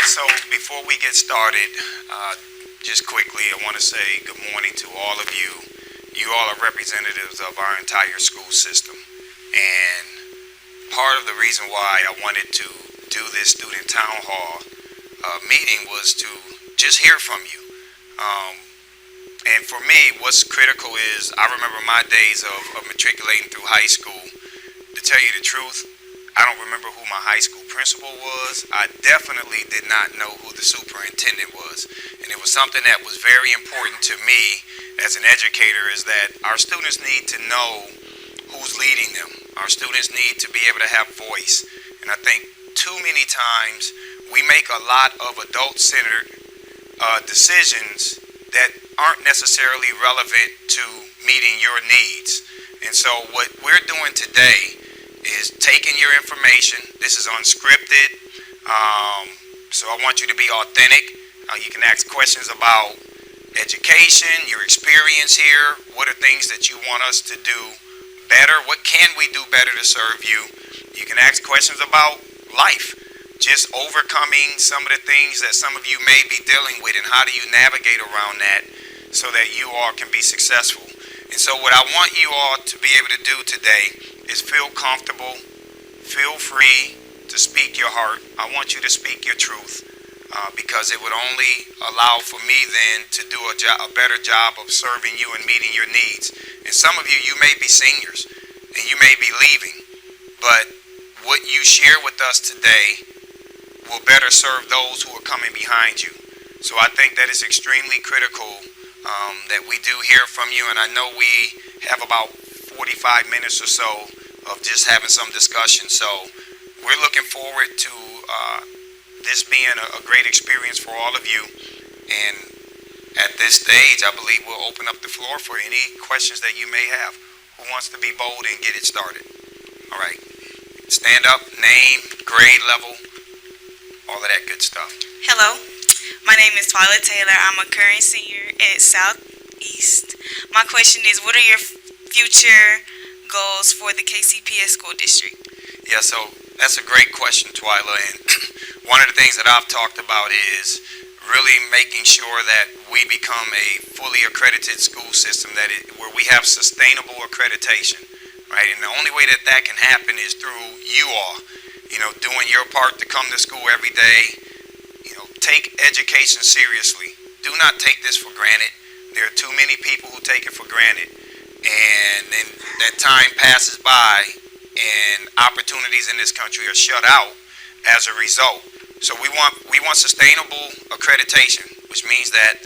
right, so before we get started, just quickly, I want to say good morning to all of you. You all are representatives of our entire school system. And part of the reason why I wanted to do this student town hall meeting was to just hear from you. And for me, what's critical is I remember my days of matriculating through high school. To tell you the truth, I don't remember who my high school principal was. I definitely did not know who the superintendent was. And it was something that was very important to me as an educator, is that our students need to know who's leading them. Our students need to be able to have voice. And I think too many times we make a lot of adult-centered decisions that aren't necessarily relevant to meeting your needs. And so what we're doing today is taking your information. This is unscripted, so I want you to be authentic. You can ask questions about education, your experience here. What are things that you want us to do better? What can we do better to serve you? You can ask questions about life, just overcoming some of the things that some of you may be dealing with, and how do you navigate around that so that you all can be successful. And so what I want you all to be able to do today is feel comfortable, feel free to speak your heart. I want you to speak your truth, because it would only allow for me then to do a better job of serving you and meeting your needs. And some of you, you may be seniors and you may be leaving, but what you share with us today will better serve those who are coming behind you. So I think that it's extremely critical that we do hear from you, and I know we have about 45 minutes or so of just having some discussion. So we're looking forward to this being a great experience for all of you. And at this stage, I believe we'll open up the floor for any questions that you may have. Who wants to be bold and get it started? All right. Stand up, name, grade level, all of that good stuff. Hello, my name is Twila Taylor. I'm a current senior at Southeast. My question is, what are your future goals for the KCPS school district? Yeah, so that's a great question, Twila. And one of the things that I've talked about is really making sure that we become a fully accredited school system, where we have sustainable accreditation, right? And the only way that that can happen is through you all, doing your part to come to school every day. Take education seriously. Do not take this for granted. There are too many people who take it for granted, and then that time passes by and opportunities in this country are shut out as a result. So we want sustainable accreditation, which means that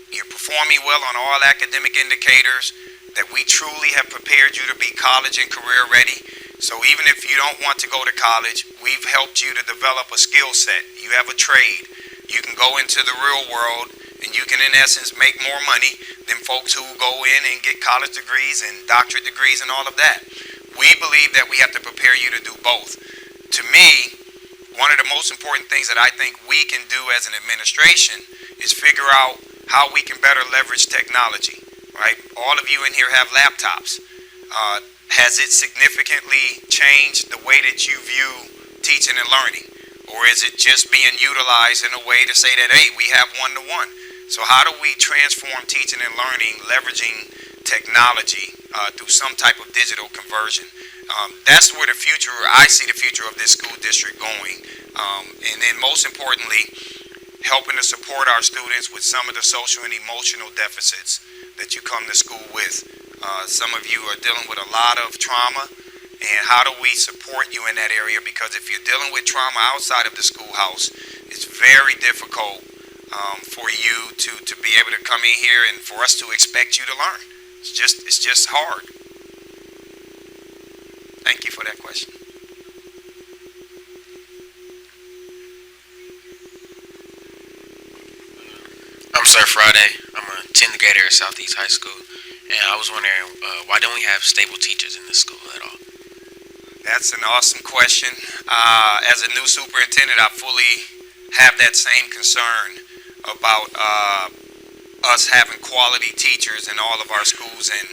you're performing well on all academic indicators, that we truly have prepared you to be college and career ready. So even if you don't want to go to college, we've helped you to develop a skill set. You have a trade. You can go into the real world and you can, in essence, make more money than folks who go in and get college degrees and doctorate degrees and all of that. We believe that we have to prepare you to do both. To me, one of the most important things that I think we can do as an administration is figure out how we can better leverage technology, right? All of you in here have laptops. Has it significantly changed the way that you view teaching and learning? Or is it just being utilized in a way to say that, hey, we have one-to-one? So how do we transform teaching and learning, leveraging technology through some type of digital conversion? That's where I see the future of this school district going. And then most importantly, helping to support our students with some of the social and emotional deficits that you come to school with. Some of you are dealing with a lot of trauma. And how do we support you in that area? Because if you're dealing with trauma outside of the schoolhouse, it's very difficult for you to be able to come in here and for us to expect you to learn. It's just hard. Thank you for that question. I'm Sir Friday. I'm a 10th grader at Southeast High School, and I was wondering why don't we have stable teachers in this school at all? That's an awesome question. As a new superintendent, I fully have that same concern about us having quality teachers in all of our schools. And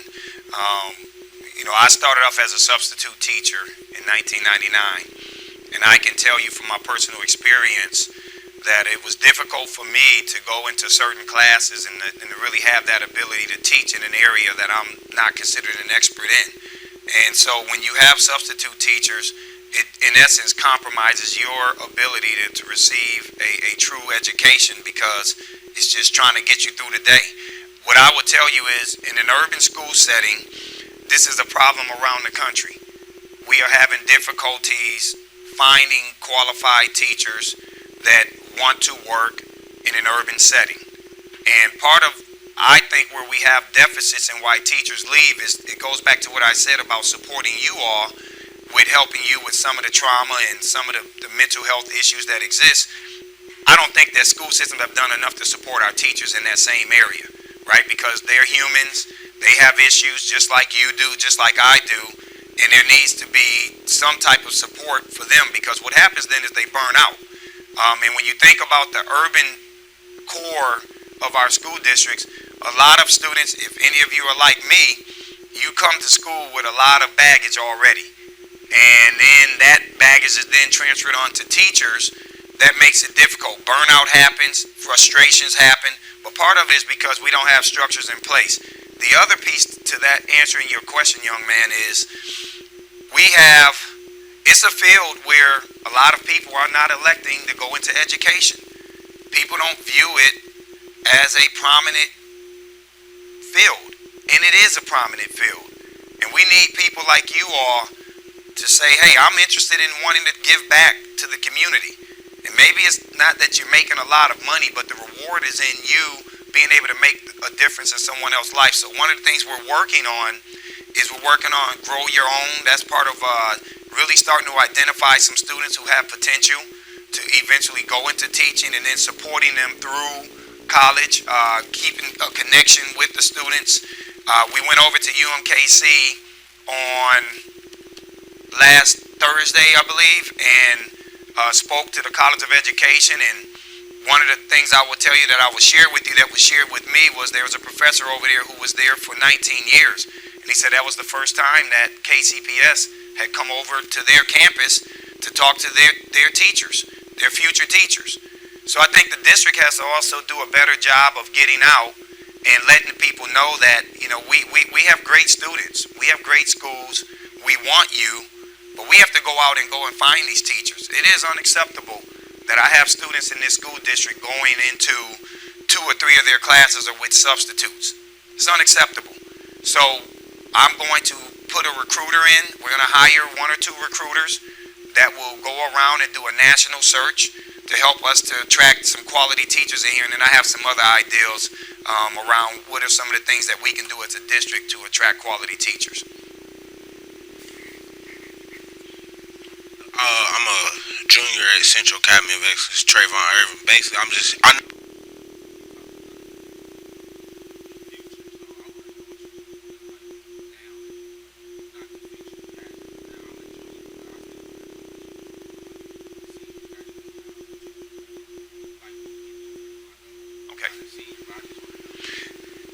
I started off as a substitute teacher in 1999, and I can tell you from my personal experience that it was difficult for me to go into certain classes and to really have that ability to teach in an area that I'm not considered an expert in. And so when you have substitute teachers, it in essence compromises your ability to receive a true education, because it's just trying to get you through the day. What I would tell you is, in an urban school setting, this is a problem around the country. We are having difficulties finding qualified teachers that want to work in an urban setting. And part of, I think, where we have deficits and why teachers leave is, it goes back to what I said about supporting you all with helping you with some of the trauma and some of the mental health issues that exist. I don't think that school systems have done enough to support our teachers in that same area, right? Because they're humans, they have issues just like you do, just like I do, and there needs to be some type of support for them, because what happens then is they burn out. And when you think about the urban core of our school districts, a lot of students, if any of you are like me, you come to school with a lot of baggage already. And then that baggage is then transferred on to teachers. That makes it difficult. Burnout happens, frustrations happen, but part of it is because we don't have structures in place. The other piece to that, answering your question, young man, is it's a field where a lot of people are not electing to go into education. People don't view it as a prominent field, and it is a prominent field. And we need people like you all to say, hey, I'm interested in wanting to give back to the community. And maybe it's not that you're making a lot of money, but the reward is in you being able to make a difference in someone else's life. So one of the things we're working on Grow Your Own. That's part of really starting to identify some students who have potential to eventually go into teaching, and then supporting them through college, keeping a connection with the students. We went over to UMKC on last Thursday, I believe, and spoke to the College of Education. And one of the things I will tell you that I will share with you that was shared with me was there was a professor over there who was there for 19 years. And he said that was the first time that KCPS had come over to their campus to talk to their teachers, their future teachers. So I think the district has to also do a better job of getting out and letting people know that, we have great students. We have great schools. We want you. But we have to go out and go and find these teachers. It is unacceptable that I have students in this school district going into 2 or 3 of their classes are with substitutes. It's unacceptable. So I'm going to put a recruiter in. We're going to hire 1 or 2 recruiters that will go around and do a national search to help us to attract some quality teachers in here. And then I have some other ideas around what are some of the things that we can do as a district to attract quality teachers. I'm a junior at Central Academy of Excellence, Trayvon Irvin. Basically,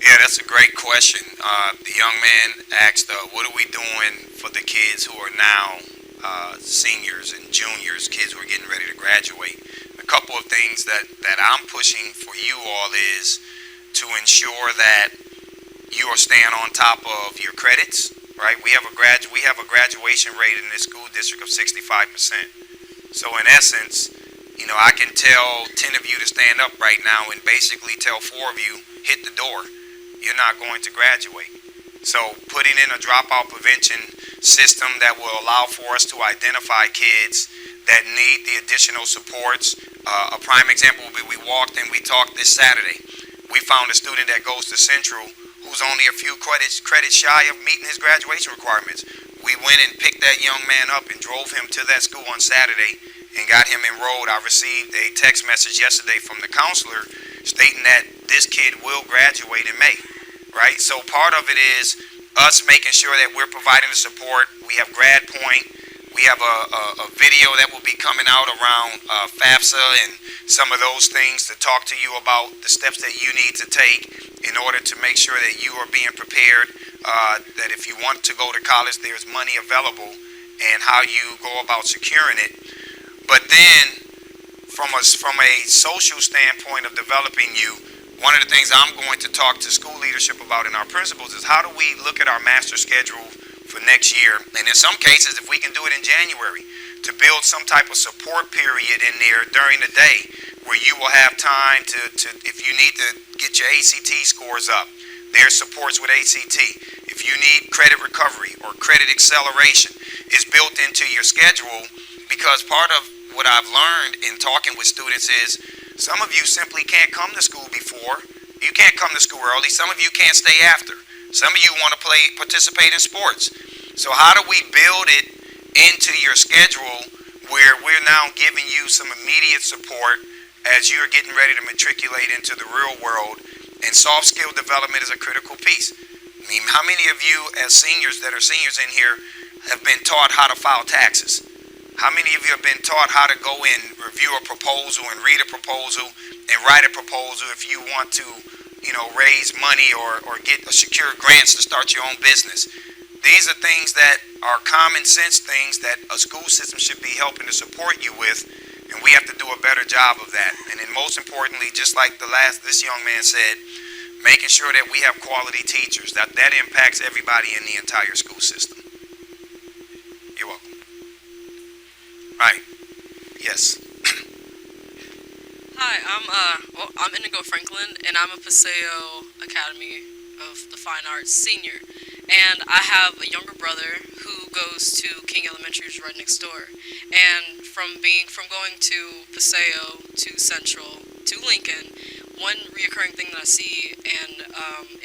Yeah, that's a great question. The young man asked, what are we doing for the kids who are now seniors and juniors, kids who are getting ready to graduate? A couple of things that I'm pushing for you all is to ensure that you are staying on top of your credits, right? We have a graduation rate in this school district of 65%. So in essence, I can tell 10 of you to stand up right now and basically tell 4 of you, hit the door. You're not going to graduate. So putting in a dropout prevention system that will allow for us to identify kids that need the additional supports. A prime example would be we walked and we talked this Saturday. We found a student that goes to Central who's only a few credits shy of meeting his graduation requirements. We went and picked that young man up and drove him to that school on Saturday and got him enrolled. I received a text message yesterday from the counselor stating that this kid will graduate in May, right? So part of it is us making sure that we're providing the support. We have Grad Point. We have a video that will be coming out around FAFSA and some of those things to talk to you about the steps that you need to take in order to make sure that you are being prepared, that if you want to go to college, there's money available and how you go about securing it. But then from a social standpoint of developing you, one of the things I'm going to talk to school leadership about in our principals is how do we look at our master schedule for next year, and in some cases, if we can do it in January, to build some type of support period in there during the day where you will have time to if you need to get your ACT scores up, there's supports with ACT. If you need credit recovery or credit acceleration, is built into your schedule, because part of what I've learned in talking with students is some of you simply can't come to school before. You can't come to school early. Some of you can't stay after. Some of you want to participate in sports. So how do we build it into your schedule where we're now giving you some immediate support as you're getting ready to matriculate into the real world? And soft skill development is a critical piece. I mean, how many of you as seniors that are seniors in here have been taught how to file taxes? How many of you have been taught how to go in, review a proposal and read a proposal and write a proposal if you want to, raise money or get secure grants to start your own business? These are things that are common sense things that a school system should be helping to support you with, and we have to do a better job of that. And then most importantly, just like this young man said, making sure that we have quality teachers. That impacts everybody in the entire school system. You're welcome. Right. Yes. Hi, I'm Indigo Franklin, and I'm a Paseo Academy of the Fine Arts senior. And I have a younger brother who goes to King Elementary, which is right next door. And from going to Paseo to Central to Lincoln, one reoccurring thing that I see in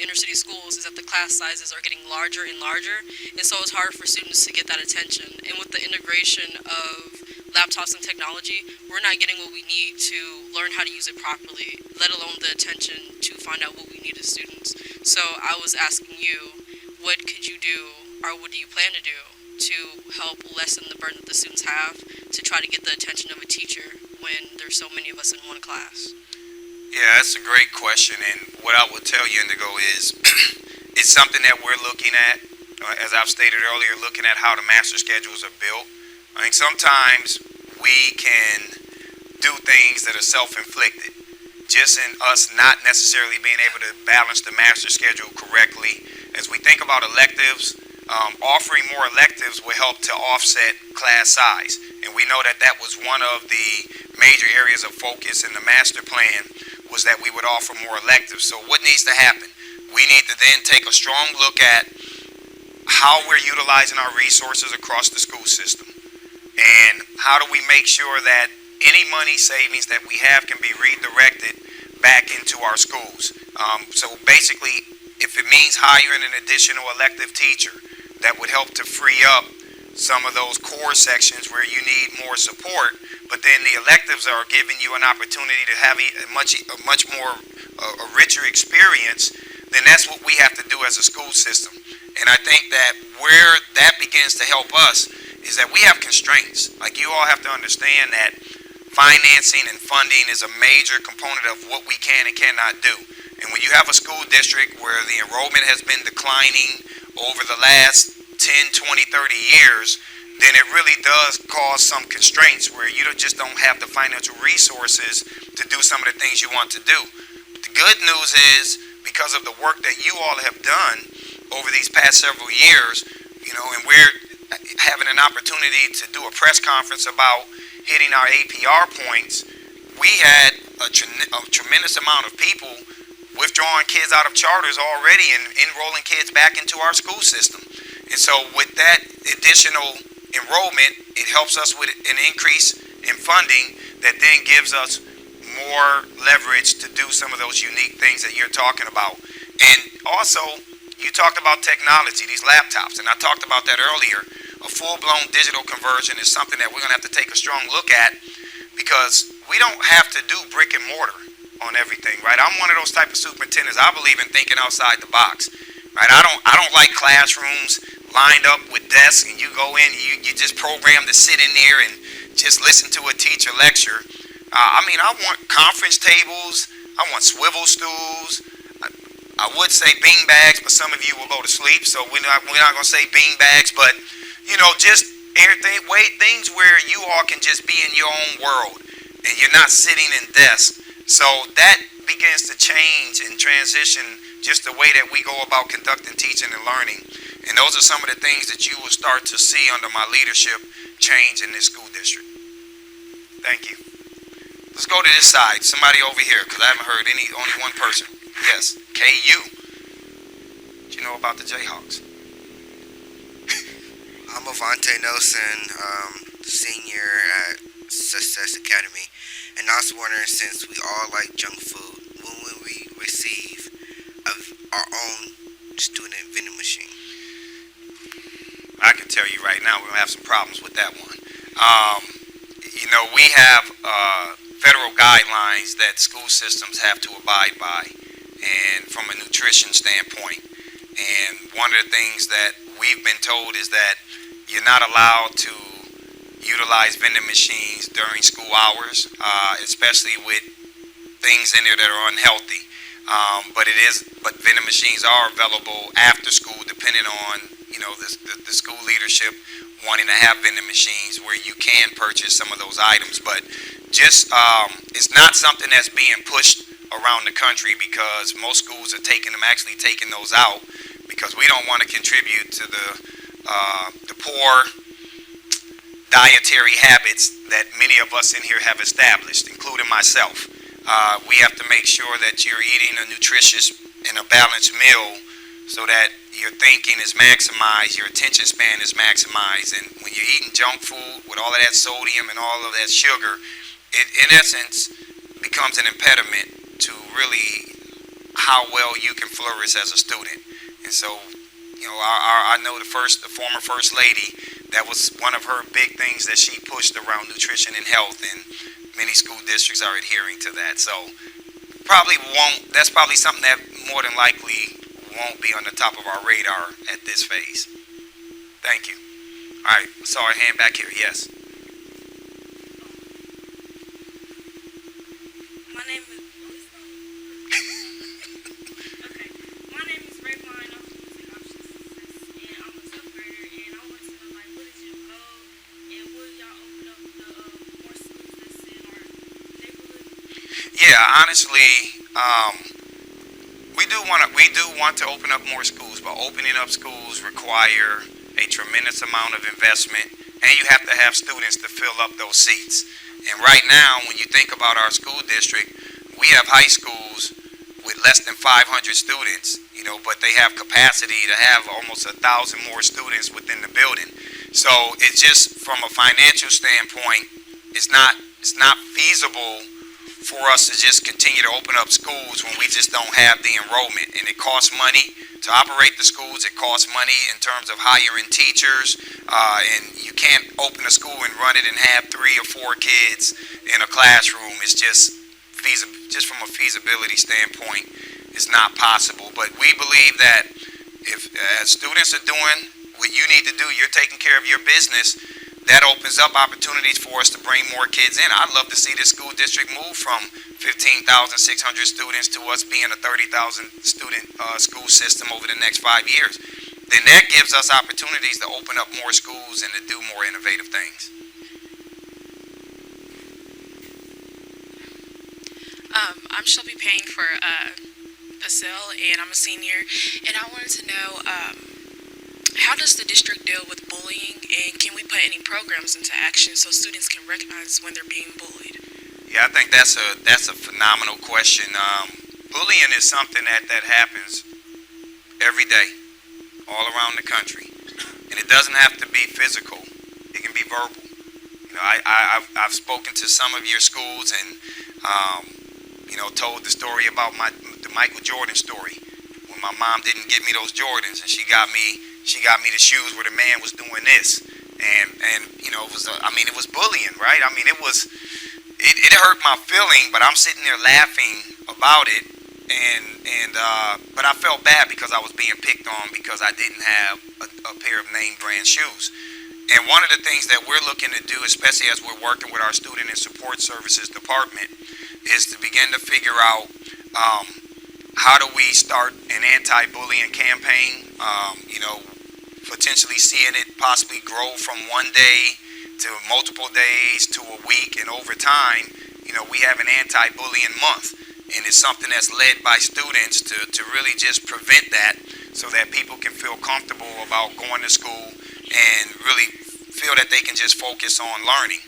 inner city schools is that the class sizes are getting larger and larger, and so it's hard for students to get that attention. And with the integration of laptops and technology, we're not getting what we need to learn how to use it properly, let alone the attention to find out what we need as students. So I was asking you, what could you do, or what do you plan to do to help lessen the burden that the students have to try to get the attention of a teacher when there's so many of us in one class? Yeah, that's a great question, and what I would tell you, Indigo, is it's something that we're looking at, as I've stated earlier, looking at how the master schedules are built. I think sometimes we can do things that are self-inflicted, just in us not necessarily being able to balance the master schedule correctly. As we think about electives, offering more electives will help to offset class size, and we know that that was one of the major areas of focus in the master plan, was that we would offer more electives. So what needs to happen? We need to then take a strong look at how we're utilizing our resources across the school system, and how do we make sure that any money savings that we have can be redirected back into our schools. So basically, if it means hiring an additional elective teacher, that would help to free up some of those core sections where you need more support, but then the electives are giving you an opportunity to have a much more richer experience, then that's what we have to do as a school system. And I think that where that begins to help us is that we have constraints. Like, you all have to understand that financing and funding is a major component of what we can and cannot do. And when you have a school district where the enrollment has been declining over the last 10, 20, 30 years, then it really does cause some constraints where you just don't have the financial resources to do some of the things you want to do. But the good news is, because of the work that you all have done over these past several years, and we're having an opportunity to do a press conference about hitting our APR points, we had a tremendous amount of people withdrawing kids out of charters already and enrolling kids back into our school system. And so with that additional enrollment, it helps us with an increase in funding that then gives us more leverage to do some of those unique things that you're talking about. And also, you talked about technology, these laptops, and I talked about that earlier. A full-blown digital conversion is something that we're going to have to take a strong look at, because we don't have to do brick and mortar on everything, right? I'm one of those type of superintendents. I believe in thinking outside the box, right? I don't like classrooms lined up with desks and you go in and you just program to sit in there and just listen to a teacher lecture. I want conference tables. I want swivel stools. I would say bean bags, but some of you will go to sleep, so we're not going to say bean bags, but just everything, things where you all can just be in your own world and you're not sitting in desks. So that begins to change and transition just the way that we go about conducting teaching and learning. And those are some of the things that you will start to see under my leadership change in this school district. Thank you. Let's go to this side. Somebody over here, because I haven't heard only one person. Yes, KU. What you know about the Jayhawks? I'm Avante Nelson, senior at Success Academy, and I was wondering, since we all like junk food, when will we receive our own student vending machine? I can tell you right now, we're going to have some problems with that one. We have federal guidelines that school systems have to abide by, and from a nutrition standpoint. And one of the things that we've been told is that you're not allowed to utilize vending machines during school hours, especially with things in there that are unhealthy. But vending machines are available after school, depending on the school leadership wanting to have vending machines where you can purchase some of those items. But just it's not something that's being pushed around the country, because most schools are actually taking those out, because we don't want to contribute to the poor dietary habits that many of us in here have established, including myself. We have to make sure that you're eating a nutritious and a balanced meal so that your thinking is maximized, your attention span is maximized. And when you're eating junk food with all of that sodium and all of that sugar, it in essence becomes an impediment to really how well you can flourish as a student. And so, I know the former First Lady, that was one of her big things that she pushed around nutrition and health, and many school districts are adhering to that. So that's probably something that more than likely won't be on the top of our radar at this phase. Thank you. All right, saw our hand back here. Yes. My name is My name is Rayvon. I'm from Music Options Success, and I'm a 12th grader. And I want to know, what is your goal, and will y'all open up more schools that's in our neighborhood? Yeah, honestly, we do want to open up more schools, but opening up schools require a tremendous amount of investment, and you have to have students to fill up those seats. And right now, when you think about our school district, we have high schools with less than 500 students, but they have capacity to have almost 1,000 more students within the building. So it's just, from a financial standpoint, it's not feasible for us to just continue to open up schools when we just don't have the enrollment. And it costs money to operate the schools. It costs money in terms of hiring teachers, and you can't open a school and run it and have 3 or 4 kids in a classroom. It's just from a feasibility standpoint, it's not possible. But we believe that if students are doing what you need to do, you're taking care of your business, that opens up opportunities for us to bring more kids in. I'd love to see this school district move from 15,600 students to us being a 30,000 student school system over the next 5 years. Then that gives us opportunities to open up more schools and to do more innovative things. I'm Shelby Payne for Bedell, and I'm a senior. And I wanted to know, how does the district deal with bullying, and can we put any programs into action so students can recognize when they're being bullied? Yeah, I think that's a phenomenal question. Bullying is something that happens every day, all around the country, and it doesn't have to be physical. It can be verbal. I've spoken to some of your schools and told the story about the Michael Jordan story, when my mom didn't give me those Jordans, and she got me the shoes where the man was doing this, and it was bullying, right? It hurt my feeling, but I'm sitting there laughing about it, but I felt bad because I was being picked on because I didn't have a pair of name brand shoes. And one of the things that we're looking to do, especially as we're working with our Student and Support Services Department, is to begin to figure out how do we start an anti-bullying campaign, potentially seeing it possibly grow from one day to multiple days to a week, and over time we have an anti-bullying month, and it's something that's led by students to really just prevent that, so that people can feel comfortable about going to school and really feel that they can just focus on learning.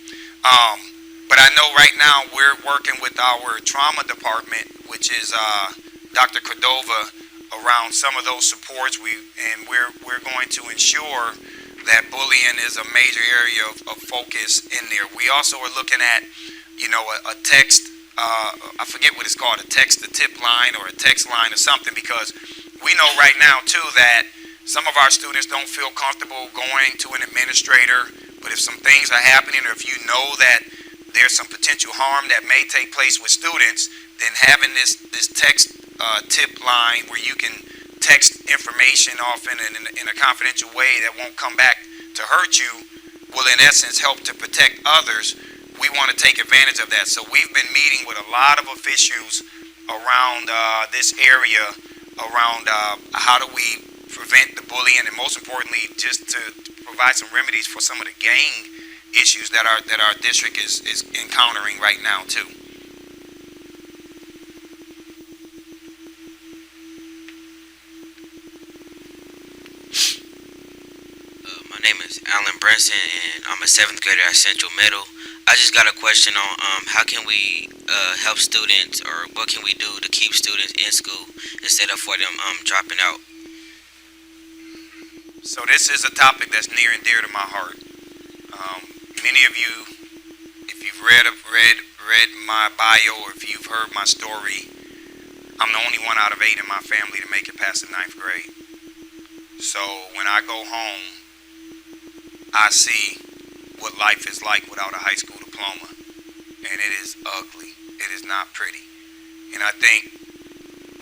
But I know right now we're working with our trauma department, which is Dr. Cordova, around some of those supports. We're going to ensure that bullying is a major area of focus in there. We also are looking at, a text. I forget what it's called, a text-to-tip line or a text line or something, because we know right now too that some of our students don't feel comfortable going to an administrator. But if some things are happening, or if you know that there's some potential harm that may take place with students, then having this text tip line where you can text information off in a confidential way that won't come back to hurt you will in essence help to protect others. We want to take advantage of that. So we've been meeting with a lot of officials around this area, around how do we prevent the bullying, and most importantly, just to provide some remedies for some of the gang issues that our district is encountering right now too. My name is Alan Brinson, and I'm a 7th grader at Central Middle. I just got a question on how can we help students, or what can we do to keep students in school instead of for them dropping out? So this is a topic that's near and dear to my heart. Many of you, if you've read my bio, or if you've heard my story, I'm the only one out of 8 in my family to make it past the 9th grade. So when I go home, I see what life is like without a high school diploma, and it is ugly. It is not pretty. And I think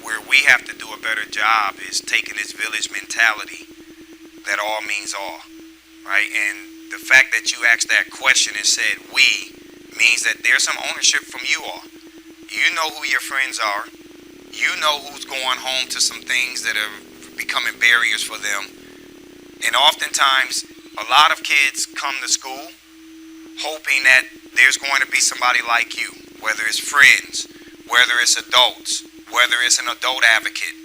where we have to do a better job is taking this village mentality that all means all, right? And the fact that you asked that question and said we means that there's some ownership from you all. You know who your friends are. You know who's going home to some things that are becoming barriers for them. And oftentimes, a lot of kids come to school hoping that there's going to be somebody like you, whether it's friends, whether it's adults, whether it's an adult advocate,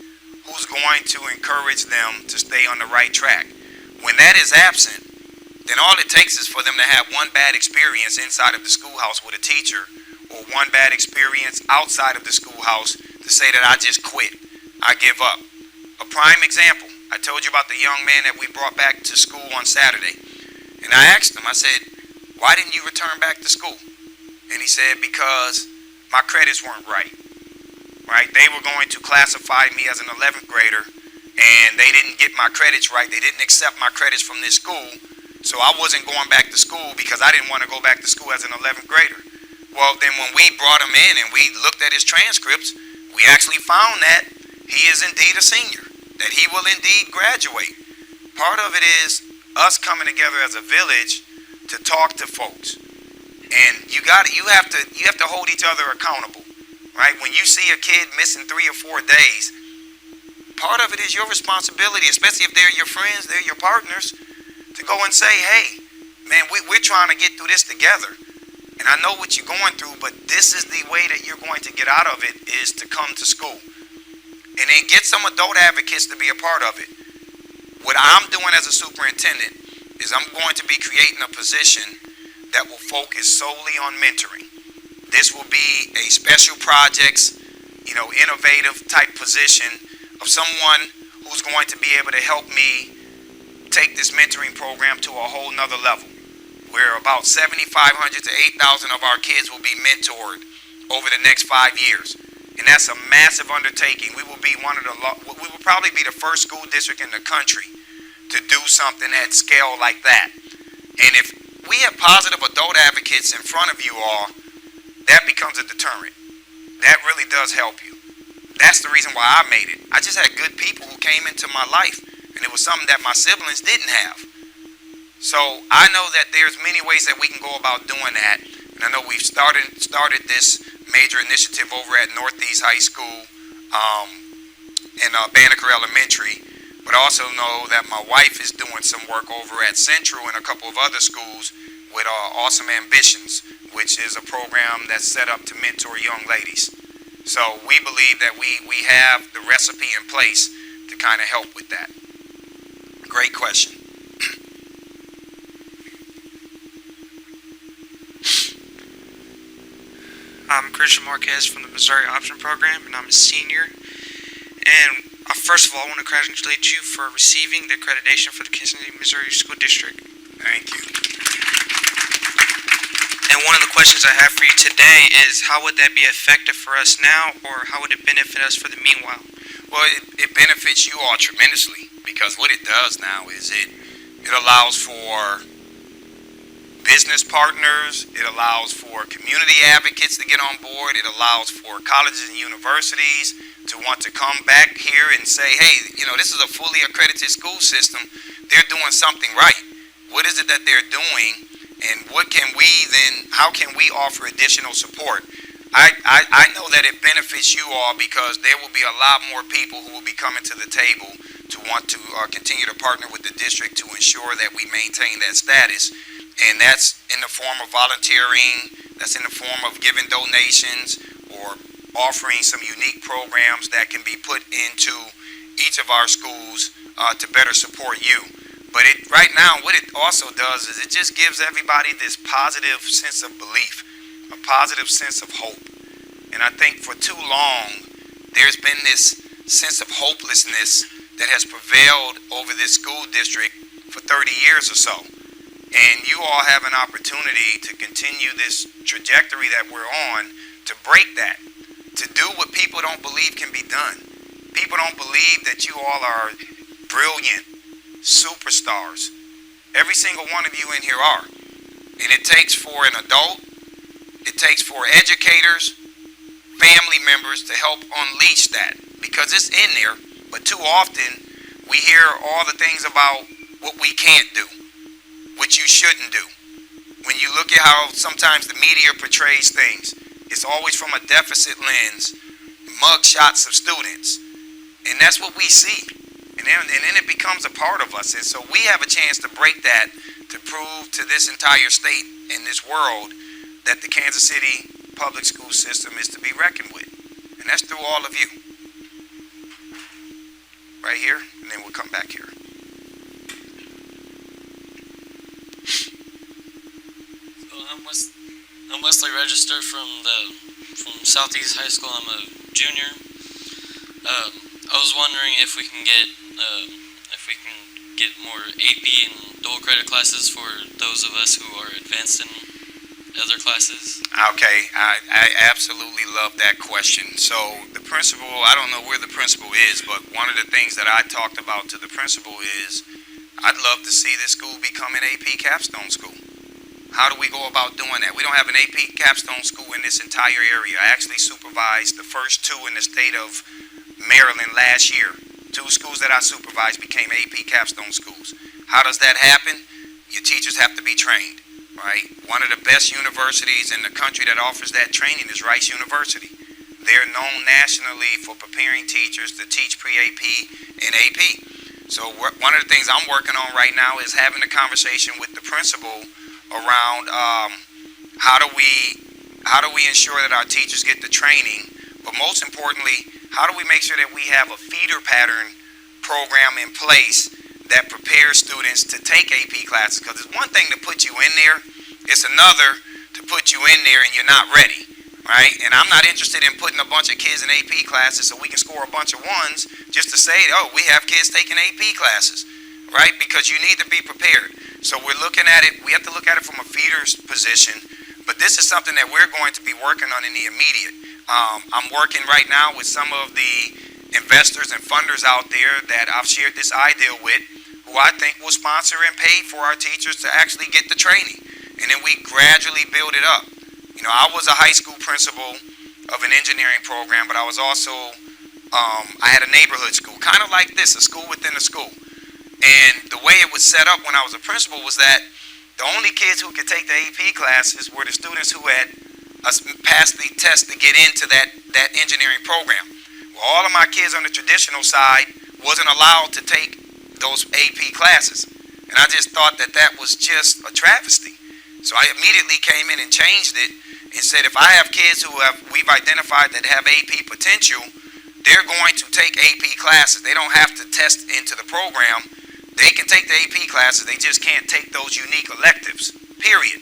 who's going to encourage them to stay on the right track. When that is absent, then all it takes is for them to have one bad experience inside of the schoolhouse with a teacher, or one bad experience outside of the schoolhouse to say that I just quit, I give up. A prime example, I told you about the young man that we brought back to school on Saturday. And I asked him, I said, why didn't you return back to school? And he said, because my credits weren't right. Right? They were going to classify me as an 11th grader, and they didn't get my credits right. They didn't accept my credits from this school. So I wasn't going back to school because I didn't want to go back to school as an 11th grader. Well, then when we brought him in and we looked at his transcripts, we actually found that he is indeed a senior, that he will indeed graduate. Part of it is us coming together as a village to talk to folks. And you have to hold each other accountable, right? When you see a kid missing 3 or 4 days, part of it is your responsibility, especially if they're your friends, they're your partners, to go and say, hey, man, we're trying to get through this together. And I know what you're going through, but this is the way that you're going to get out of it, is to come to school. And then get some adult advocates to be a part of it. What I'm doing as a superintendent is I'm going to be creating a position that will focus solely on mentoring. This will be a special projects, innovative type position of someone who's going to be able to help me take this mentoring program to a whole nother level, where about 7,500 to 8,000 of our kids will be mentored over the next 5 years. And that's a massive undertaking. We will probably be the first school district in the country to do something at scale like that. And if we have positive adult advocates in front of you all, that becomes a deterrent. That really does help you. That's the reason why I made it. I just had good people who came into my life, and it was something that my siblings didn't have. So I know that there's many ways that we can go about doing that. And I know we've started this major initiative over at Northeast High School and Banneker Elementary. But I also know that my wife is doing some work over at Central and a couple of other schools with Awesome Ambitions, which is a program that's set up to mentor young ladies. So we believe that we have the recipe in place to kind of help with that. Great question. I'm Christian Marquez from the Missouri Option Program, and I'm a senior. And first of all, I want to congratulate you for receiving the accreditation for the Kansas City, Missouri School District. Thank you. And one of the questions I have for you today is, how would that be effective for us now, or how would it benefit us for the meanwhile? Well, it benefits you all tremendously, because what it does now is it allows for business partners, it allows for community advocates to get on board, it allows for colleges and universities to want to come back here and say, hey, this is a fully accredited school system. They're doing something right. What is it that they're doing, and how can we offer additional support? I know that it benefits you all, because there will be a lot more people who will be coming to the table to want to continue to partner with the district to ensure that we maintain that status. And that's in the form of volunteering, that's in the form of giving donations, or offering some unique programs that can be put into each of our schools to better support you. But right now, what it also does is it just gives everybody this positive sense of belief, a positive sense of hope. And I think for too long, there's been this sense of hopelessness that has prevailed over this school district for 30 years or so. And you all have an opportunity to continue this trajectory that we're on, to break that, to do what people don't believe can be done. People don't believe that you all are brilliant superstars. Every single one of you in here are. And it takes for an adult, it takes for educators, family members to help unleash that, because it's in there. But too often we hear all the things about what we can't do, what you shouldn't do. When you look at how sometimes the media portrays things, it's always from a deficit lens, mug shots of students. And that's what we see. And then it becomes a part of us. And so we have a chance to break that, to prove to this entire state and this world that the Kansas City public school system is to be reckoned with. And that's through all of you. Right here, and then we'll come back here. I'm Wesley Register from Southeast High School. I'm a junior. I was wondering if we can get more AP and dual credit classes for those of us who are advanced in other classes. Okay, I absolutely love that question. So the principal, I don't know where the principal is, but one of the things that I talked about to the principal is I'd love to see this school become an AP capstone school. How do we go about doing that? We don't have an AP capstone school in this entire area. I actually supervised the first two in the state of Maryland last year. 2 schools that I supervised became AP capstone schools. How does that happen? Your teachers have to be trained, right? One of the best universities in the country that offers that training is Rice University. They're known nationally for preparing teachers to teach pre-AP and AP. So one of the things I'm working on right now is having a conversation with the principal around how do we ensure that our teachers get the training, but most importantly, how do we make sure that we have a feeder pattern program in place that prepares students to take AP classes? Because it's one thing to put you in there, it's another to put you in there and you're not ready, right? And I'm not interested in putting a bunch of kids in AP classes so we can score a bunch of ones just to say, oh, we have kids taking AP classes, right? Because you need to be prepared. So we're looking at it, we have to look at it from a feeder's position, but this is something that we're going to be working on in the immediate. I'm working right now with some of the investors and funders out there that I've shared this idea with, who I think will sponsor and pay for our teachers to actually get the training. And then we gradually build it up. I was a high school principal of an engineering program, but I was also, I had a neighborhood school, kind of like this, a school within a school. And the way it was set up when I was a principal was that the only kids who could take the AP classes were the students who had passed the test to get into that engineering program. Well, all of my kids on the traditional side wasn't allowed to take those AP classes. And I just thought that was just a travesty. So I immediately came in and changed it and said if I have kids we've identified that have AP potential, they're going to take AP classes. They don't have to test into the program. They can take the AP classes. They just can't take those unique electives, period.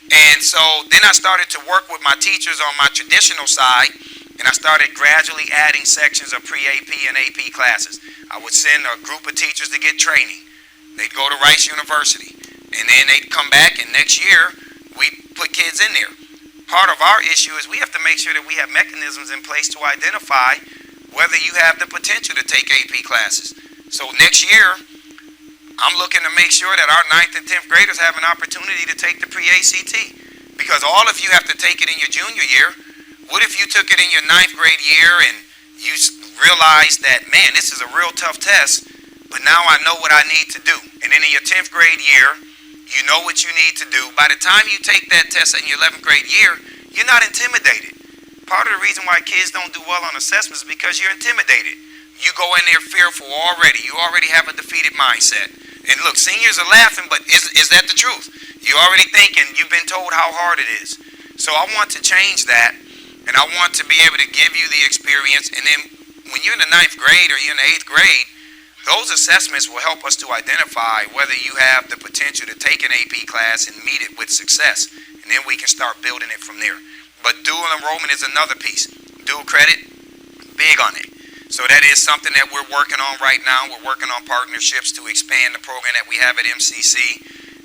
And so then I started to work with my teachers on my traditional side, and I started gradually adding sections of pre-AP and AP classes. I would send a group of teachers to get training. They'd go to Rice University, and then they'd come back, and next year we put kids in there. Part of our issue is we have to make sure that we have mechanisms in place to identify whether you have the potential to take AP classes. So next year, I'm looking to make sure that our 9th and 10th graders have an opportunity to take the pre-ACT, because all of you have to take it in your junior year. What if you took it in your 9th grade year and you realized that, man, this is a real tough test, but now I know what I need to do. And then in your 10th grade year, you know what you need to do. By the time you take that test in your 11th grade year, you're not intimidated. Part of the reason why kids don't do well on assessments is because you're intimidated. You go in there fearful already. You already have a defeated mindset. And look, seniors are laughing, but is that the truth? You're already thinking, you've been told how hard it is. So I want to change that, and I want to be able to give you the experience. And then when you're in the 9th grade or you're in the 8th grade, those assessments will help us to identify whether you have the potential to take an AP class and meet it with success. And then we can start building it from there. But dual enrollment is another piece. Dual credit, big on it. So that is something that we're working on right now. We're working on partnerships to expand the program that we have at MCC.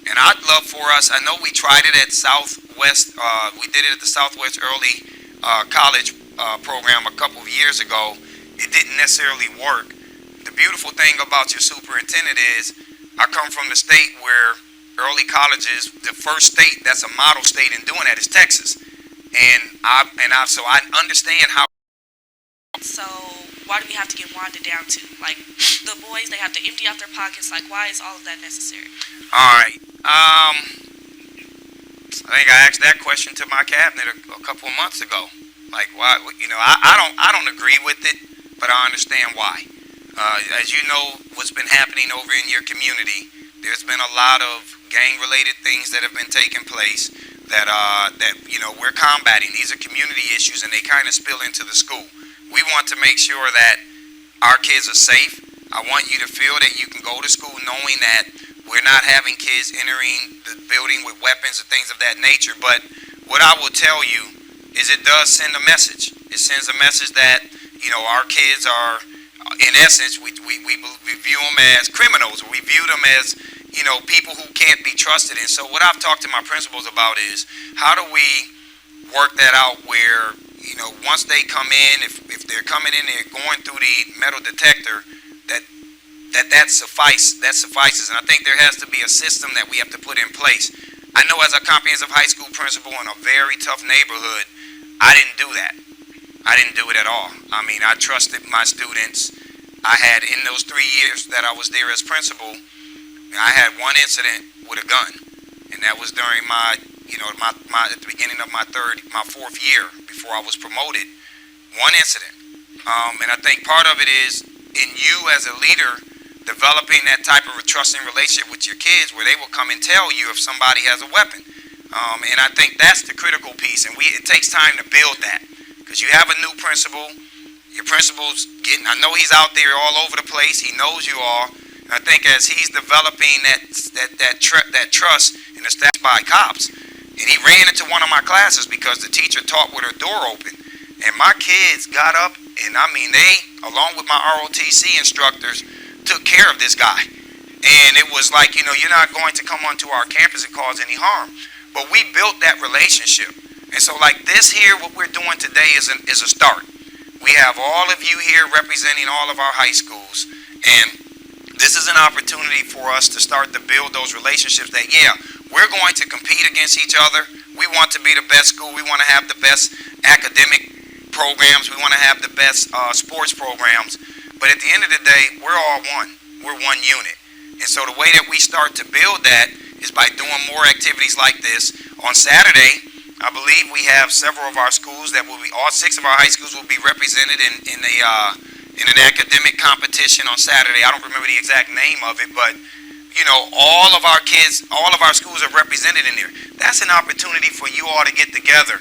And I'd love for us, I know we tried it at Southwest, we did it at the Southwest Early College program a couple of years ago. It didn't necessarily work. The beautiful thing about your superintendent is, I come from the state where early colleges, the first state that's a model state in doing that is Texas. So I understand how. So why do we have to get winded down to? Like, the boys, they have to empty out their pockets. Like, why is all of that necessary? All right. I think I asked that question to my cabinet a couple of months ago. Like, why? You know, I don't agree with it, but I understand why. As you know, what's been happening over in your community, there's been a lot of gang-related things that have been taking place that you know, we're combating. These are community issues, and they kind of spill into the school. We want to make sure that our kids are safe. I want you to feel that you can go to school knowing that we're not having kids entering the building with weapons and things of that nature. But what I will tell you is it does send a message. It sends a message that, you know, our kids are, in essence, we view them as criminals. We view them as, you know, people who can't be trusted. And so what I've talked to my principals about is, how do we work that out where, you know, once they come in, if they're coming in, they're going through the metal detector, that suffices. And I think there has to be a system that we have to put in place. I know as a comprehensive high school principal in a very tough neighborhood, I didn't do that. I didn't do it at all. I mean, I trusted my students. I had, in those 3 years that I was there as principal, I had one incident with a gun, and that was during my, you know, my at the beginning of my 4th year before I was promoted. One incident. And I think part of it is in you as a leader developing that type of a trusting relationship with your kids where they will come and tell you if somebody has a weapon. And I think that's the critical piece, and it takes time to build that, because you have a new principal. Your principal's getting, I know he's out there all over the place. He knows you all. And I think as he's developing that trust in the staff by cops, and he ran into one of my classes because the teacher taught with her door open. And my kids got up, and I mean, they, along with my ROTC instructors, took care of this guy. And it was like, you know, you're not going to come onto our campus and cause any harm. But we built that relationship. And so like this here, what we're doing today is a start. We have all of you here representing all of our high schools. And this is an opportunity for us to start to build those relationships that, yeah, we're going to compete against each other. We want to be the best school. We want to have the best academic programs. We want to have the best sports programs. But at the end of the day, we're all one. We're one unit. And so the way that we start to build that is by doing more activities like this. On Saturday, I believe we have several of our schools that will be, all 6 of our high schools will be represented in an academic competition on Saturday. I don't remember the exact name of it, but all of our kids, all of our schools are represented in there. That's an opportunity for you all to get together.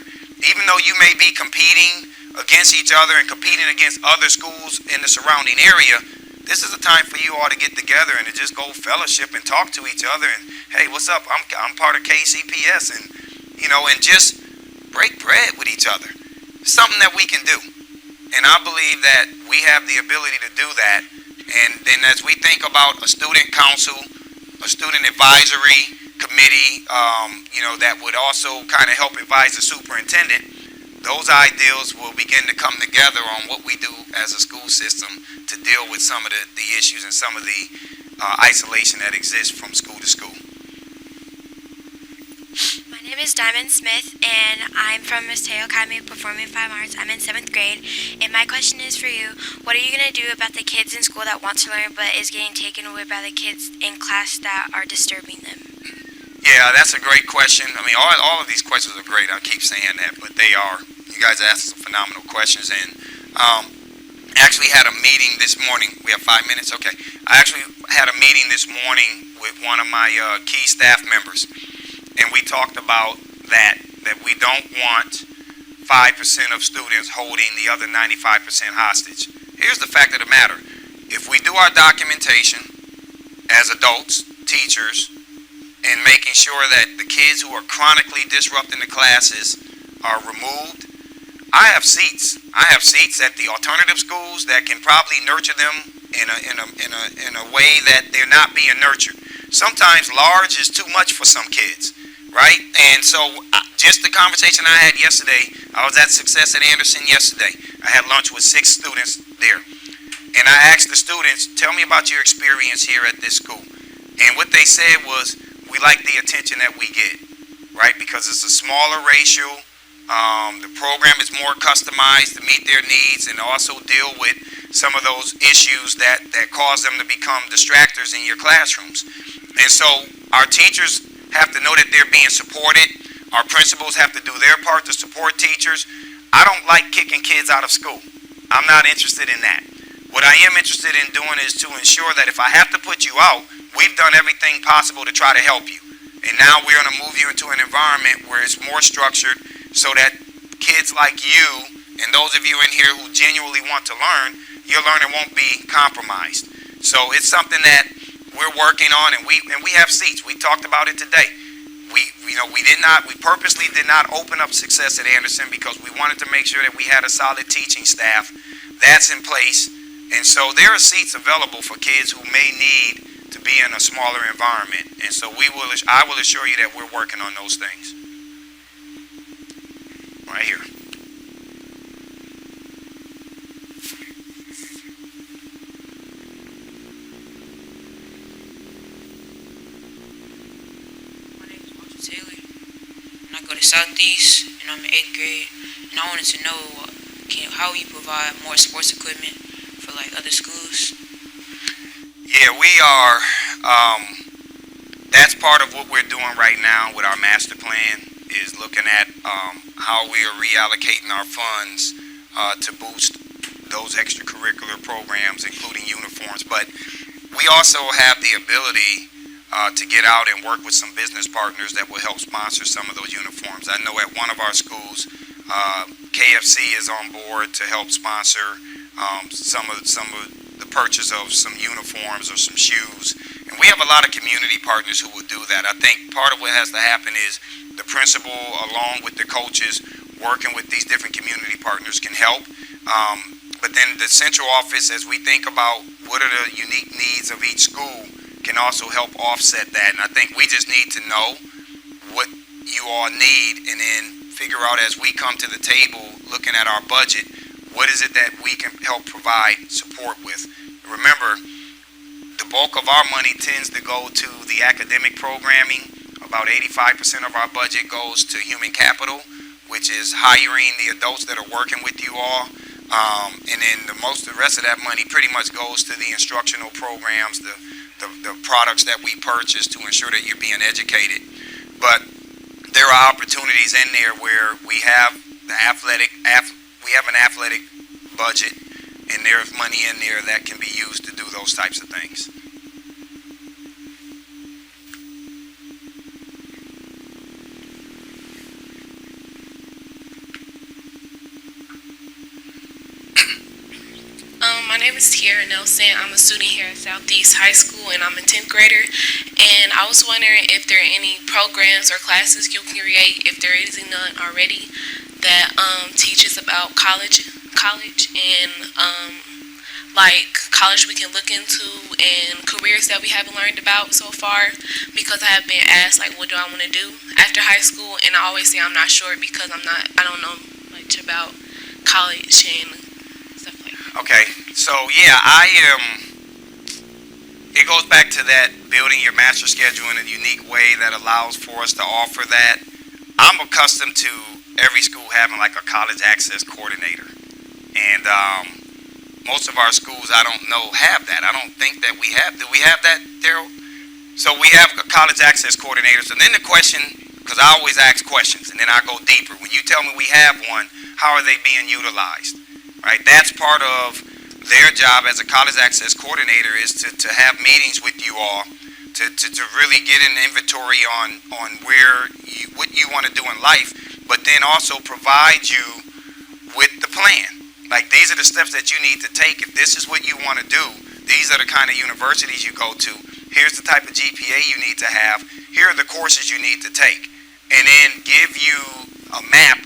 Even though you may be competing against each other and competing against other schools in the surrounding area, this is a time for you all to get together and to just go fellowship and talk to each other. And hey, what's up? I'm part of KCPS, and and just break bread with each other. It's something that we can do, and I believe that we have the ability to do that. And then as we think about a student council, a student advisory committee, that would also kind of help advise the superintendent, those ideals will begin to come together on what we do as a school system to deal with some of the issues and some of the isolation that exists from school to school. My name is Diamond Smith, and I'm from Bedell Academy of Performing Fine Arts. I'm in 7th grade, and my question is for you. What are you going to do about the kids in school that want to learn but is getting taken away by the kids in class that are disturbing them? Yeah, that's a great question. I mean, all of these questions are great. I keep saying that, but they are. You guys asked some phenomenal questions, and actually had a meeting this morning. We have 5 minutes? Okay. I actually had a meeting this morning with one of my key staff members, and we talked about that we don't want 5% of students holding the other 95% hostage. Here's the fact of the matter. If we do our documentation as adults, teachers, and making sure that the kids who are chronically disrupting the classes are removed, I have seats. I have seats at the alternative schools that can probably nurture them in a way that they're not being nurtured. Sometimes large is too much for some kids, right? And so just the conversation I had yesterday, I was at Success at Anderson yesterday. I had lunch with 6 students there. And I asked the students, tell me about your experience here at this school. And what they said was, we like the attention that we get, right? Because it's a smaller ratio. The program is more customized to meet their needs and also deal with some of those issues that cause them to become distractors in your classrooms. And so our teachers have to know that they're being supported. Our principals have to do their part to support teachers. I don't like kicking kids out of school. I'm not interested in that. What I am interested in doing is to ensure that if I have to put you out, we've done everything possible to try to help you. And now we're going to move you into an environment where it's more structured so that kids like you and those of you in here who genuinely want to learn, your learning won't be compromised. So it's something that we're working on, and we have seats. We talked about it today. We purposely did not open up Success at Anderson because we wanted to make sure that we had a solid teaching staff that's in place. And so there are seats available for kids who may need to be in a smaller environment. And so I will assure you that we're working on those things. Right here. My name is Walter Taylor, and I go to Southeast, and I'm in 8th grade. And I wanted to know, how you provide more sports equipment for like other schools? Yeah, we are. That's part of what we're doing right now with our master plan, is looking at how we are reallocating our funds to boost those extracurricular programs, including uniforms. But we also have the ability to get out and work with some business partners that will help sponsor some of those uniforms. I know at one of our schools, KFC is on board to help sponsor some of the purchase of some uniforms or some shoes. And we have a lot of community partners who will do that. I think part of what has to happen is the principal, along with the coaches, working with these different community partners can help. But then the central office, as we think about what are the unique needs of each school, can also help offset that. And I think we just need to know what you all need, and then figure out as we come to the table looking at our budget, what is it that we can help provide support with. Remember, the bulk of our money tends to go to the academic programming. About 85% of our budget goes to human capital, which is hiring the adults that are working with you all. And then the rest of that money pretty much goes to the instructional programs, the products that we purchase to ensure that you're being educated. But there are opportunities in there where we have an athletic budget, and there's money in there that can be used to do those types of things. My name is Tiara Nelson. I'm a student here at Southeast High School, and I'm a 10th grader. And I was wondering if there are any programs or classes you can create, if there isn't none already, that teaches about college and like college we can look into and careers that we haven't learned about so far, because I have been asked like what do I want to do after high school, and I always say I'm not sure because I don't know much about college and stuff like that. Okay, so yeah, it goes back to that building your master schedule in a unique way that allows for us to offer that. I'm accustomed to every school having like a college access coordinator, and most of our schools I don't know have that. I don't think that we have. Do we have that, Daryl? So we have a college access coordinators, and then the question, because I always ask questions and then I go deeper. When you tell me we have one, how are they being utilized? Right? That's part of their job as a college access coordinator, is to have meetings with you all to really get an inventory on what you want to do in life, but then also provide you with the plan. Like, these are the steps that you need to take. If this is what you want to do, these are the kind of universities you go to. Here's the type of GPA you need to have. Here are the courses you need to take. And then give you a map,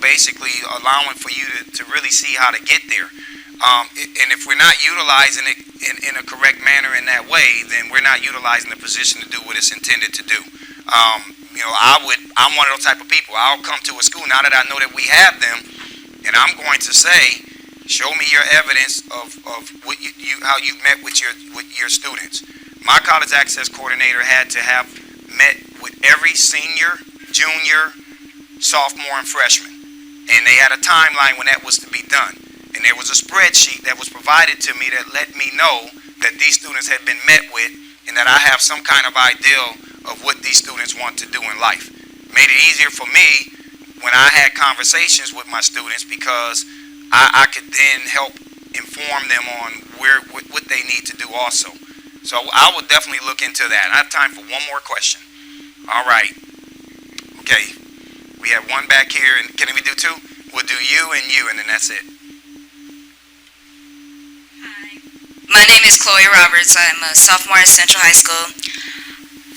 basically allowing for you to really see how to get there. And if we're not utilizing it in a correct manner in that way, then we're not utilizing the position to do what it's intended to do. I'm one of those type of people. I'll come to a school now that I know that we have them, and I'm going to say, show me your evidence of what how you've met with your students. My college access coordinator had to have met with every senior, junior, sophomore, and freshman, and they had a timeline when that was to be done. And there was a spreadsheet that was provided to me that let me know that these students had been met with, and that I have some kind of idea of what these students want to do in life. Made it easier for me when I had conversations with my students, because I could then help inform them on what they need to do also. So I would definitely look into that. I have time for one more question. All right. Okay. We have one back here, and can we do two? We'll do you, and then that's it. My name is Chloe Roberts. I'm a sophomore at Central High School.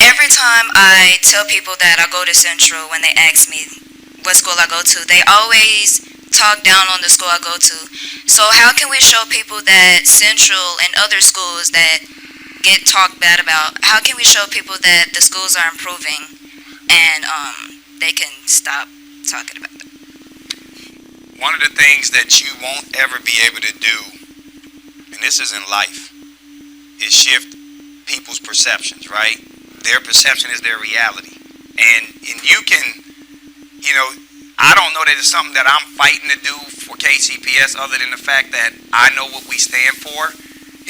Every time I tell people that I go to Central, when they ask me what school I go to, they always talk down on the school I go to. So how can we show people that Central and other schools that get talked bad about, how can we show people that the schools are improving and they can stop talking about it? One of the things that you won't ever be able to do, and this is in life, is shift people's perceptions, right? Their perception is their reality. And you can, I don't know that it's something that I'm fighting to do for KCPS, other than the fact that I know what we stand for,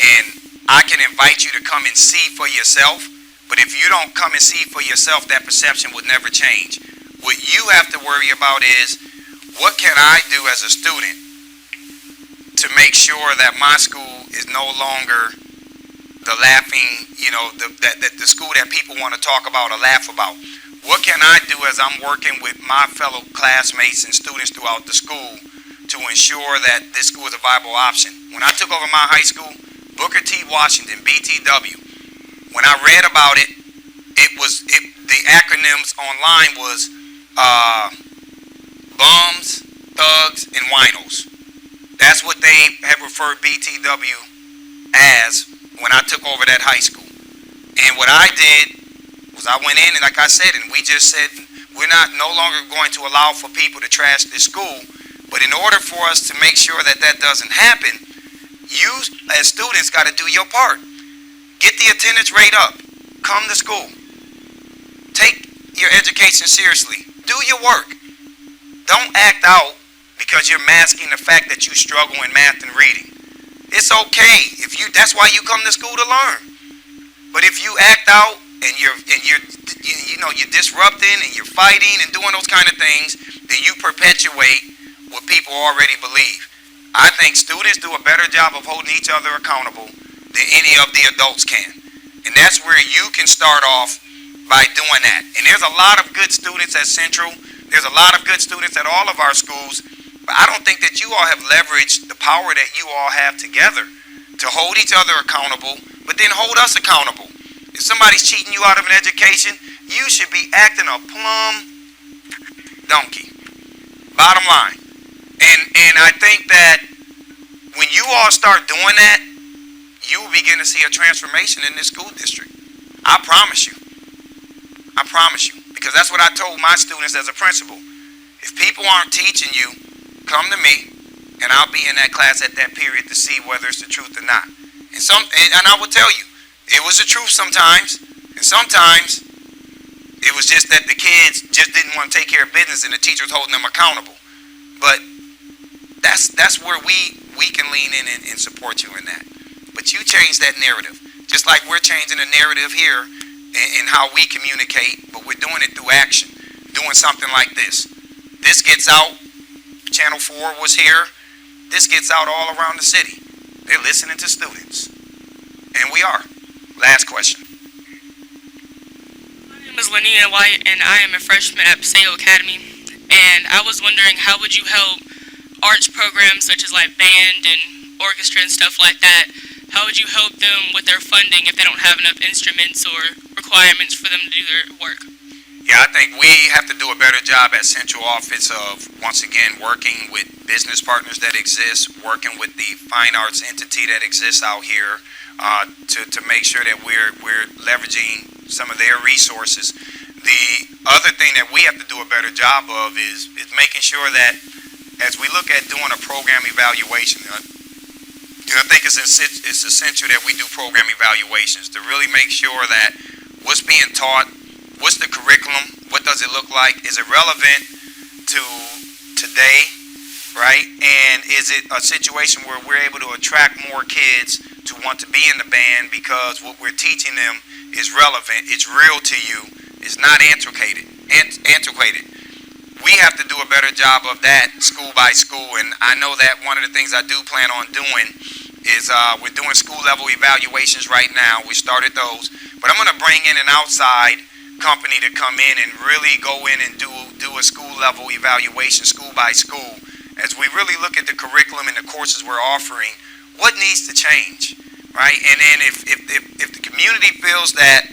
and I can invite you to come and see for yourself. But if you don't come and see for yourself, that perception would never change. What you have to worry about is, what can I do as a student to make sure that my school is no longer the laughing, the school that people want to talk about or laugh about? What can I do as I'm working with my fellow classmates and students throughout the school to ensure that this school is a viable option? When I took over my high school, Booker T. Washington, BTW, when I read about it, the acronyms online was bums, thugs, and winos. That's what they have referred BTW as when I took over that high school. And what I did was I went in, and like I said, and we just said, we're no longer going to allow for people to trash this school. But in order for us to make sure that that doesn't happen, you as students got to do your part. Get the attendance rate up. Come to school. Take your education seriously. Do your work. Don't act out because you're masking the fact that you struggle in math and reading. It's okay that's why you come to school to learn. But if you act out and you're disrupting and you're fighting and doing those kind of things, then you perpetuate what people already believe. I think students do a better job of holding each other accountable than any of the adults can. And that's where you can start off by doing that. And there's a lot of good students at Central. There's a lot of good students at all of our schools. But I don't think that you all have leveraged the power that you all have together to hold each other accountable, but then hold us accountable. If somebody's cheating you out of an education, you should be acting a plumb donkey. Bottom line. And I think that when you all start doing that, you will begin to see a transformation in this school district. I promise you. I promise you. Because that's what I told my students as a principal. If people aren't teaching you, come to me, and I'll be in that class at that period to see whether it's the truth or not. And I will tell you, it was the truth sometimes, and sometimes it was just that the kids just didn't want to take care of business and the teacher was holding them accountable. But that's where we can lean in and support you in that. But you change that narrative. Just like we're changing the narrative here in how we communicate, but we're doing it through action. Doing something like this. This gets out. Channel 4 was here. This gets out all around the city. They're listening to students. And we are. Last question. My name is Linnea White, and I am a freshman at Bedell Academy. And I was wondering, how would you help arts programs such as like band and orchestra and stuff like that? How would you help them with their funding if they don't have enough instruments or requirements for them to do their work? Yeah, I think we have to do a better job at central office of, once again, working with business partners that exist, working with the fine arts entity that exists out here to make sure that we're leveraging some of their resources. The other thing that we have to do a better job of is making sure that as we look at doing a program evaluation, I think it's essential that we do program evaluations to really make sure that what's being taught, what's the curriculum, what does it look like, is it relevant to today, right? And is it a situation where we're able to attract more kids to want to be in the band because what we're teaching them is relevant, it's real to you, it's not antiquated. We have to do a better job of that school by school, and I know that one of the things I do plan on doing is we're doing school level evaluations right now. We started those, but I'm going to bring in an outside company to come in and really go in and do a school level evaluation, school by school, as we really look at the curriculum and the courses we're offering. What needs to change, right? And then if the community feels that,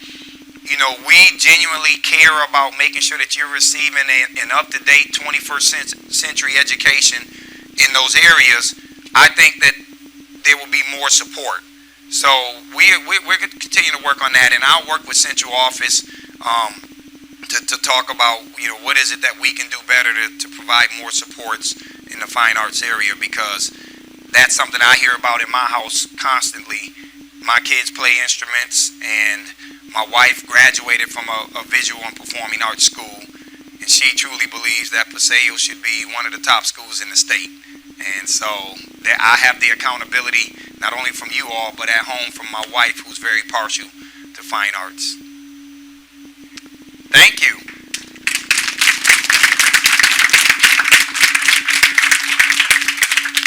you know, we genuinely care about making sure that you're receiving an up-to-date 21st century education in those areas, I think that there will be more support. So we're going to continue to work on that, and I'll work with central office to talk about, you know, what is it that we can do better to provide more supports in the fine arts area, because that's something I hear about in my house constantly. My kids play instruments, and my wife graduated from a visual and performing arts school, and she truly believes that Paseo should be one of the top schools in the state. And so that I have the accountability not only from you all, but at home from my wife, who's very partial to fine arts. Thank you.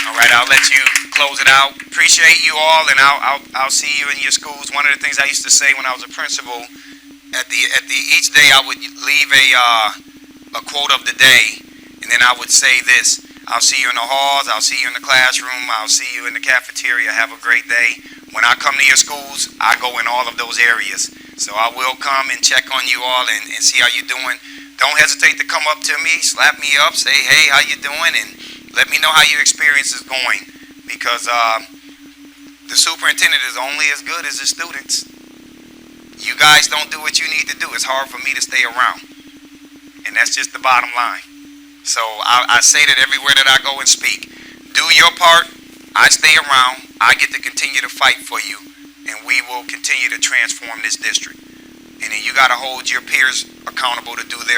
All right, I'll let you close it out. Appreciate you all, and I'll see you in your schools. One of the things I used to say when I was a principal, at each day I would leave a quote of the day, and then I would say this: I'll see you in the halls, I'll see you in the classroom, I'll see you in the cafeteria. Have a great day. When I come to your schools, I go in all of those areas. So I will come and check on you all and see how you're doing. Don't hesitate to come up to me, slap me up, say, hey, how you doing? And let me know how your experience is going. Because the superintendent is only as good as the students. You guys don't do what you need to do. It's hard for me to stay around. And that's just the bottom line. So I say that everywhere that I go and speak. Do your part. I stay around. I get to continue to fight for you. And we will continue to transform this district. And then you got to hold your peers accountable to do their